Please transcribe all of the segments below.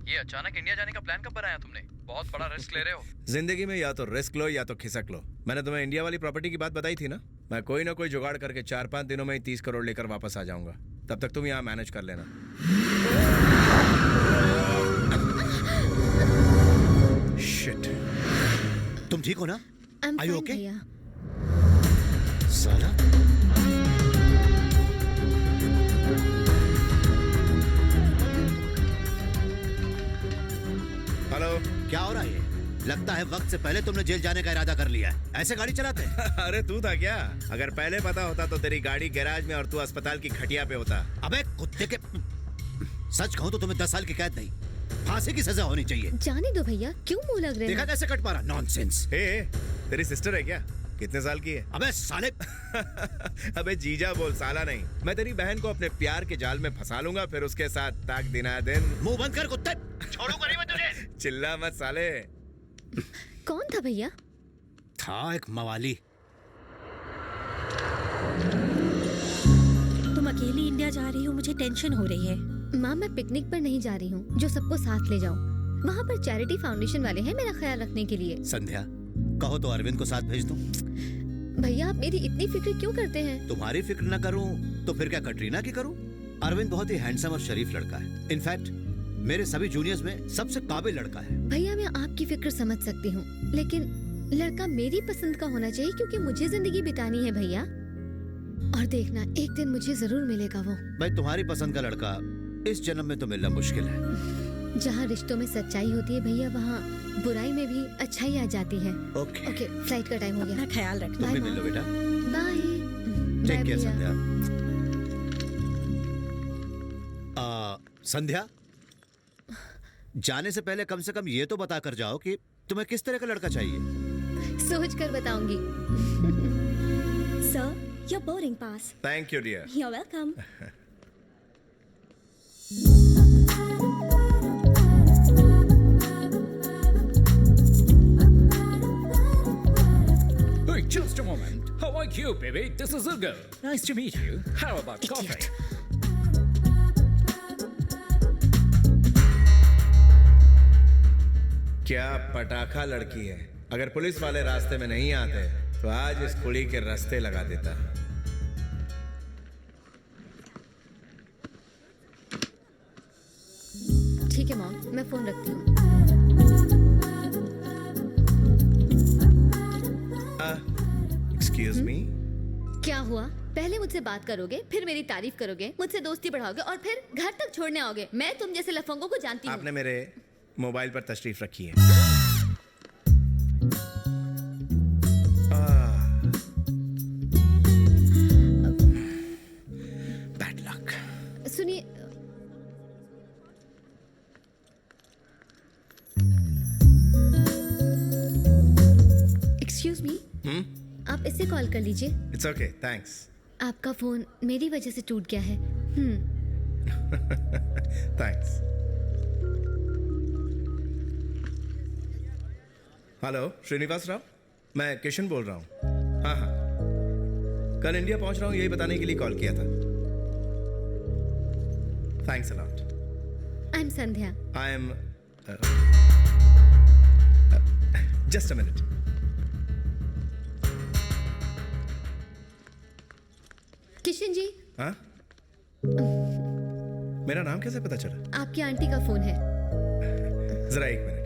ये अचानक इंडिया जाने का प्लान कब बनाया तुमने? बहुत बड़ा रिस्क ले रहे हो। जिंदगी में या तो रिस्क लो या तो खिसक लो। मैंने तुम्हें इंडिया वाली प्रॉपर्टी की बात बताई थी ना, मैं कोई ना कोई जुगाड़ करके 4-5 दिनों में ही 30 करोड़ लेकर वापस आ जाऊंगा। तब तक तुम यहाँ मैनेज कर लेना। शिट। तुम ठीक हो ना? I'm Are you fine, okay? भैया। साला हेलो। क्या हो रहा है? लगता है वक्त से पहले तुमने जेल जाने का इरादा कर लिया है। ऐसे गाड़ी चलाते हैं? अरे तू था क्या? अगर पहले पता होता तो तेरी गाड़ी गैराज में और तू अस्पताल की खटिया पे होता। अबे कुत्ते के, सच कहूं तो तुम्हें 10 साल की कैद नहीं, फांसी की सजा होनी चाहिए। जाने दो भैया, क्यों मुंह लग रहे देखा हैं? कैसे कट पा रहा? नॉनसेंस। ए, तेरी सिस्टर है क्या? कितने साल की है? अबे साले अबे जीजा बोल, साला नहीं। मैं तेरी बहन को अपने प्यार के जाल में फंसा लूंगा, फिर उसके साथ ताक दिना दिन। मुंह बंद कर कुत्ते, छोड़ूंगा नहीं मैं तुझे। चिल्ला मत साले। कौन था भैया? था एक मवाली। तुम अकेली इंडिया जा रही हो, मुझे टेंशन हो रही है। माँ, मैं पिकनिक पर नहीं जा रही हूँ जो सबको साथ ले जाऊँ। वहाँ पर चैरिटी फाउंडेशन वाले हैं मेरा ख्याल रखने के लिए। संध्या, कहो तो अरविंद को साथ भेज दूं। भैया, आप मेरी इतनी फिक्र क्यों करते हैं? तुम्हारी फिक्र न करूं तो फिर क्या कटरीना की करूं? अरविंद बहुत ही हैंडसम और शरीफ लड़का है। इनफैक्ट मेरे सभी जूनियर्स में सबसे काबिल लड़का है। भैया, मैं आपकी फिक्र समझ सकती हूँ, लेकिन लड़का मेरी पसंद का होना चाहिए, क्योंकि मुझे जिंदगी बितानी है भैया। और देखना, एक दिन मुझे जरूर मिलेगा वो। भाई, तुम्हारी पसंद का लड़का इस जन्म में तो मिलना मुश्किल है। जहाँ रिश्तों में सच्चाई होती है भैया, वहाँ बुराई में भी अच्छाई आ जाती है। ओके, ओके, फ्लाइट का टाइम हो गया। अपना ख्याल रखना। तुम भी Bye, मिल लो बेटा। बाय। टेक केयर भैया। संध्या। संध्या, जाने से पहले कम से कम ये तो बता कर जाओ कि तुम्हें किस तरह का लड़का चाहिए। सोच कर बताऊंगी। Sir, your boarding pass. Thank you dear. You are welcome. Hey, just a moment. How are you, baby? This is Ugo. Nice to meet you. How about coffee? क्या पटाखा लड़की है। अगर पुलिस वाले रास्ते में नहीं आते तो आज इस कुड़ी के रास्ते लगा देता। ठीक है मॉम, मैं फोन रखती हूँ। Excuse me. क्या हुआ? पहले मुझसे बात करोगे, फिर मेरी तारीफ करोगे, मुझसे दोस्ती बढ़ाओगे और फिर घर तक छोड़ने आओगे। मैं तुम जैसे लफंगों को जानती हूँ। आपने मेरे मोबाइल पर तशरीफ रखी है। Bad luck. सुनिए, एक्सक्यूज मी, आप इससे कॉल कर लीजिए। It's okay, thanks. आपका फोन मेरी वजह से टूट गया है। थैंक्स। हेलो, श्रीनिवास राव, मैं किशन बोल रहा हूँ। हाँ हाँ, कल इंडिया पहुंच रहा हूँ, यही बताने के लिए कॉल किया था। Thanks a lot. I am Sandhya. I am just a minute. Kishan ji, हाँ, मेरा नाम कैसे पता चला? आपकी आंटी का फोन है। जरा एक मिनट।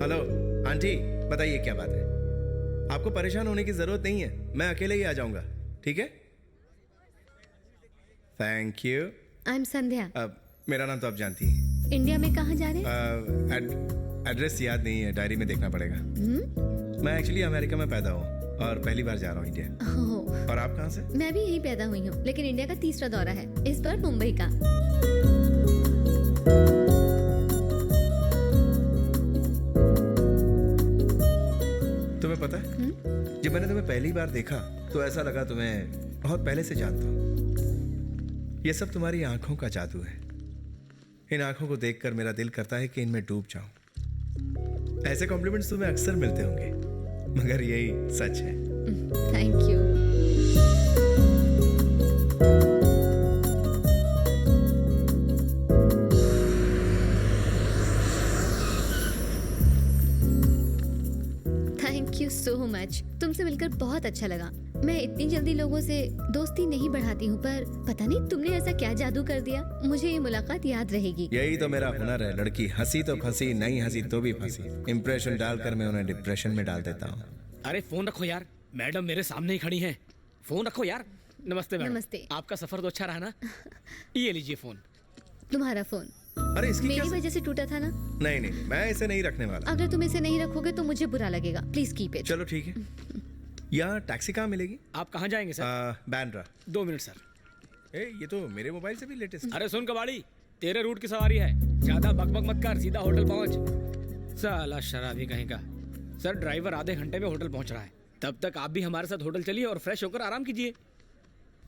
हेलो आंटी, बताइए क्या बात है? आपको परेशान होने की जरूरत नहीं है, मैं अकेले ही आ जाऊंगा, ठीक है? Thank you. आई एम संध्या। मेरा नाम तो आप जानती हैं। इंडिया में कहाँ जा रहे हैं? एड्रेस याद नहीं है, डायरी में देखना पड़ेगा। मैं एक्चुअली अमेरिका में पैदा हूँ और पहली बार जा रहा हूँ इंडिया। ओह, और आप कहाँ से? मैं भी यहीं पैदा हुई हूँ, लेकिन इंडिया का तीसरा दौरा है, इस बार मुंबई का। तुम्हें पता है, जब मैंने तुम्हें पहली बार देखा तो ऐसा लगा तुम्हें बहुत पहले से जानता हूँ। ये सब तुम्हारी आंखों का जादू है। इन आंखों को देखकर मेरा दिल करता है कि इनमें डूब जाऊं। ऐसे कॉम्प्लीमेंट्स तुम्हें अक्सर मिलते होंगे, मगर यही सच है। Thank you. So much. तुमसे मिलकर बहुत अच्छा लगा। मैं इतनी जल्दी लोगों से दोस्ती नहीं बढ़ाती हूँ, पर पता नहीं तुमने ऐसा क्या जादू कर दिया, मुझे ये मुलाकात याद रहेगी। यही तो मेरा हुनर है, लड़की हंसी तो फंसी, नहीं हंसी तो भी फंसी। इंप्रेशन डालकर मैं उन्हें डिप्रेशन में डाल देता हूँ। अरे फोन रखो यार, मैडम मेरे सामने ही खड़ी हैं। फोन रखो यार। नमस्ते मैडम। नमस्ते। आपका सफर तो अच्छा रहा ना? ये लीजिए फोन। तुम्हारा फोन अरे इसकी मेरी क्या? वजह से टूटा था ना? नहीं नहीं, मैं इसे नहीं रखने वाला। अगर तुम इसे नहीं रखोगे तो मुझे बुरा लगेगा। Please keep it. चलो ठीक है। यहाँ टैक्सी कहाँ मिलेगी? आप कहाँ जाएंगे सर? बैंड्रा। 2 minute sir. ये तो मेरे मोबाइल से भी लेटेस्ट। अरे सुन कबाड़ी, तेरे रूट की सवारी है, ज्यादा बकबक मत कर, सीधा होटल पहुंच। साला शराबी कहीं का। सर ड्राइवर आधे घंटे में होटल पहुंच रहा है, तब तक आप भी हमारे साथ होटल चलिए और फ्रेश होकर आराम कीजिए।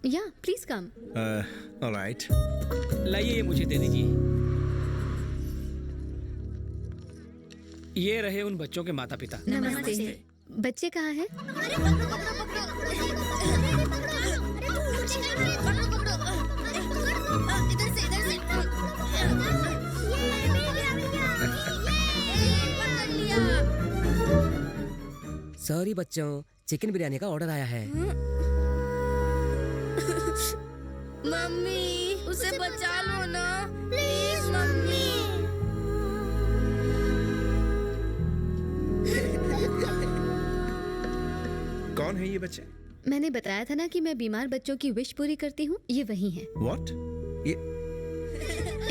या प्लीज कम। ऑलराइट। लाइए ये मुझे दे दीजिए। ये रहे उन बच्चों के माता पिता। नमस्ते। बच्चे कहाँ हैं? सॉरी बच्चों, चिकन बिरयानी का ऑर्डर आया है। मम्मी उसे बचा लो ना प्लीज मम्मी। कौन है ये बच्चे? मैंने बताया था ना कि मैं बीमार बच्चों की विश पूरी करती हूँ। ये वही है। What? ये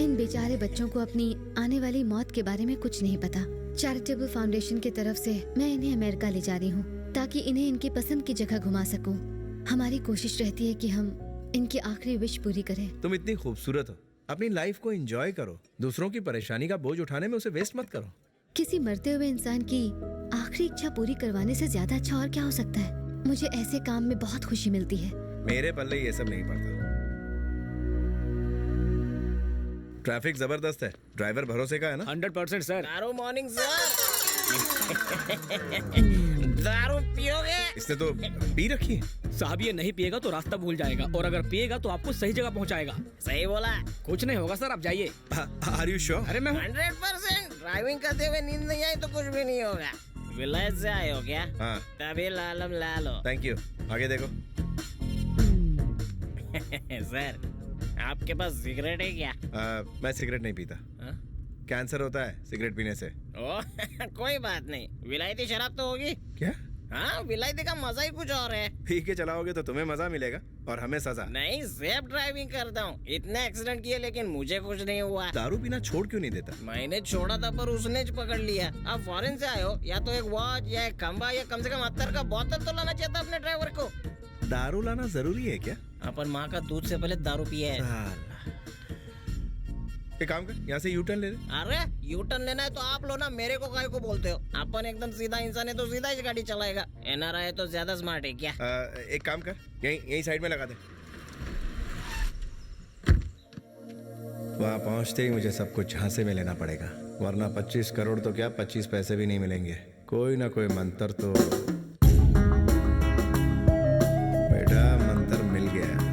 इन बेचारे बच्चों को अपनी आने वाली मौत के बारे में कुछ नहीं पता। चैरिटेबल फाउंडेशन की तरफ से मैं इन्हें अमेरिका ले जा रही हूँ ताकि इन्हें इनकी पसंद की जगह घुमा सकूँ। हमारी कोशिश रहती है कि हम इनकी आखिरी विश पूरी करें। तुम इतनी खूबसूरत हो, अपनी लाइफ को एंजॉय करो, दूसरों की परेशानी का बोझ उठाने में उसे वेस्ट मत करो। किसी मरते हुए इंसान की आखिरी इच्छा पूरी करवाने से ज्यादा अच्छा और क्या हो सकता है। मुझे ऐसे काम में बहुत खुशी मिलती है। मेरे पल्ले ये सब नहीं पड़ता। ट्रैफिक जबरदस्त है, ड्राइवर भरोसे का है ना? 100% सर। दारू मॉर्निंग सर। दारू पियोगे? इसने तो पी रखी है। साहब ये नहीं पिएगा तो रास्ता भूल जाएगा, और अगर पिएगा तो आपको सही जगह पहुंचाएगा। सही बोला। कुछ नहीं होगा सर, आप जाइए। Are you sure? अरे मैं हूँ। 100%। ड्राइविंग करते हुए नींद नहीं आई तो कुछ भी नहीं होगा। विलेज से आए हो क्या? हाँ। तभी लालम लालो। Thank you. आगे देखो। सर आपके पास सिगरेट है क्या? मैं सिगरेट नहीं पीता। हाँ? कैंसर होता है सिगरेट पीने से। ओ कोई बात नहीं, विलायती शराब तो होगी। क्या? हाँ, विलायती का मजा ही कुछ और है। पी के चलाओगे तो तुम्हें मजा मिलेगा और हमें सजा। नहीं, सेफ ड्राइविंग करता हूँ। इतने एक्सीडेंट किए लेकिन मुझे कुछ नहीं हुआ। दारू पीना छोड़ क्यों नहीं देता? मैंने छोड़ा था पर उसने पकड़ लिया। आप फॉरेन से आए हो, या तो एक वॉच या एक खंबा या कम से कम 70 का बोतल तो लाना चाहिए था अपने ड्राइवर को। दारू लाना जरूरी है क्या? अपन माँ का दूध से पहले दारू पिए है। साला। एक काम कर, यहाँ से यू टर्न ले ले। अरे यू टर्न लेना है तो आप लो ना, मेरे को काहे को बोलते हो? अपन एकदम सीधा इंसान है तो सीधा ही गाड़ी चलाएगा। एनआरआई है तो ज्यादा स्मार्ट है क्या? एक काम कर, यही साइड में लगा दे। वहाँ पहुँचते ही मुझे सब कुछ झांसे में लेना पड़ेगा, वरना 25 करोड़ तो क्या 25 पैसे भी नहीं मिलेंगे। कोई ना कोई मंत्र तो। बेटा मंत्र मिल गया।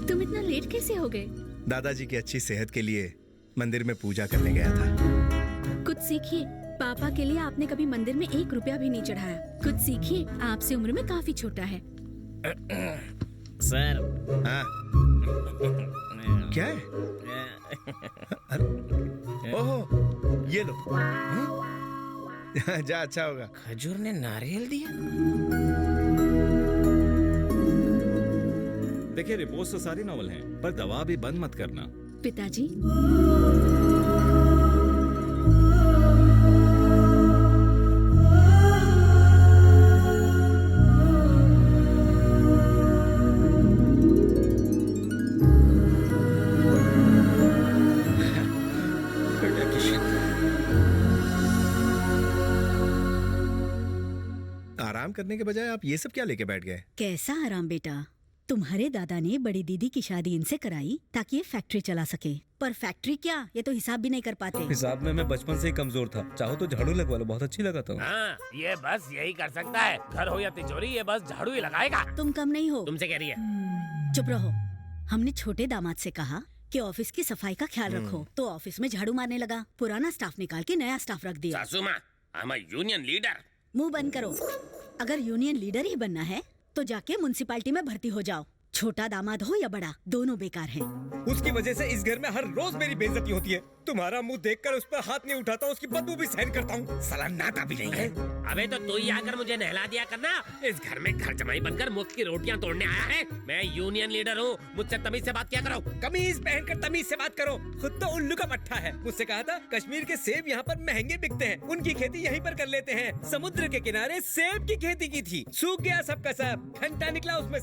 तुम इतना लेट कैसे हो गए? दादाजी की अच्छी सेहत के लिए मंदिर में पूजा करने गया था। कुछ सीखिए। पापा के लिए आपने कभी मंदिर में 1 रुपया भी नहीं चढ़ाया। कुछ सीखिए, आपसे उम्र में काफी छोटा है। सर हाँ क्या है? अरे ओहो ये लो। जा, अच्छा होगा। खजूर ने नारियल दिया। देखिए रिपोर्ट्स तो सारी नॉवल हैं, पर दवा भी बंद मत करना। पिताजी, आराम करने के बजाय आप ये सब क्या लेके बैठ गए? कैसा आराम बेटा? तुम्हारे दादा ने बड़ी दीदी की शादी इनसे कराई ताकि ये फैक्ट्री चला सके, पर फैक्ट्री क्या, ये तो हिसाब भी नहीं कर पाते। हिसाब में मैं बचपन से ही कमजोर था। चाहो तो झाड़ू लगवा लो, बहुत अच्छी लगाता हूँ। हाँ, ये बस यही कर सकता है। घर हो या तिजोरी, ये बस झाड़ू ही लगाएगा। तुम कम नहीं हो। तुमसे कह रही है। चुप रहो। हमने छोटे दामाद से कहा कि ऑफिस की सफाई का ख्याल रखो, तो ऑफिस में झाड़ू मारने लगा। पुराना स्टाफ निकाल के नया स्टाफ रख दिया। सासू माँ, I am a union leader. मुंह बंद करो। अगर यूनियन लीडर ही बनना है तो जाके म्युनिसिपैलिटी में भर्ती हो जाओ। छोटा दामाद हो या बड़ा, दोनों बेकार हैं। उसकी वजह से इस घर में हर रोज मेरी बेइज्जती होती है। तुम्हारा मुंह देखकर उस पर हाथ नहीं उठाता, उसकी बदबू भी सहन करता हूँ। साला नाता भी नहीं है। अबे तो तू ही आकर मुझे नहला दिया करना। इस घर में घर जमाई बनकर मुफ्त की रोटियां तोड़ने आया है। मैं यूनियन लीडर हूँ, मुझसे तमीज से बात किया करो। कमीज पहनकर तमीज से बात करो। खुद तो उल्लू का पट्टा है। मुझसे कहा था कश्मीर के सेब यहाँ पर महंगे बिकते हैं, उनकी खेती यहीं पर कर लेते हैं। समुद्र के किनारे सेब की खेती की थी, सूख गया सब का सब, घंटा निकला उसमें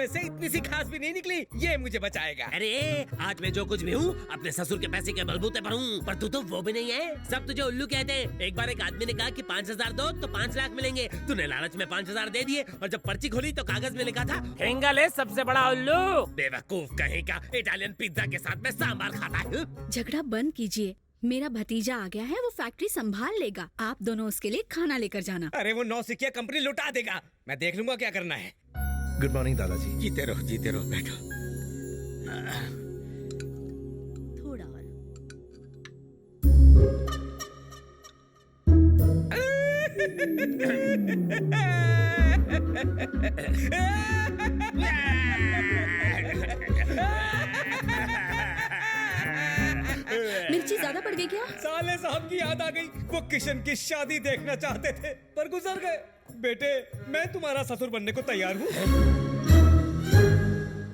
से इतनी सी खास भी नहीं निकली। ये मुझे बचाएगा। अरे आज मैं जो कुछ भी हूँ अपने ससुर के पैसे के बलबूते पर हूँ, पर तू तो वो भी नहीं है। सब तुझे उल्लू कहते हैं। एक बार एक आदमी ने कहा कि 5,000 दो तो 5 लाख मिलेंगे। तूने लालच में 5,000 दे दिए, और जब पर्ची खोली तो कागज में लिखा था हेंगल है सबसे बड़ा उल्लू। बेवकूफ कहीं का, इटालियन पिज्जा के साथ में सांभर खाता है। झगड़ा बंद कीजिए। मेरा भतीजा आ गया है, वो फैक्ट्री संभाल लेगा। आप दोनों उसके लिए खाना लेकर जाना। अरे वो नौसिखिया कंपनी लुटा देगा। मैं देख लूंगा क्या करना है। गुड मॉर्निंग दादाजी। जीते रहो बैठो। थोड़ा और। मिर्ची ज्यादा पड़ गई क्या? साले साहब की याद आ गई। वो किशन की शादी देखना चाहते थे पर गुजर गए। बेटे, मैं तुम्हारा ससुर बनने को तैयार हूँ।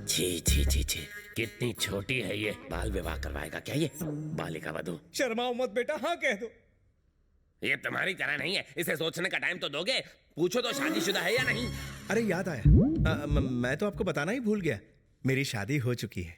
छी छी छी छी, कितनी छोटी है ये। बाल विवाह करवाएगा क्या ये बालिका वधू? शर्माओ मत बेटा, हाँ कह दो। ये तुम्हारी तरह नहीं है, इसे सोचने का टाइम तो दोगे। पूछो तो शादीशुदा है या नहीं। अरे याद आया, मैं तो आपको बताना ही भूल गया, मेरी शादी हो चुकी है।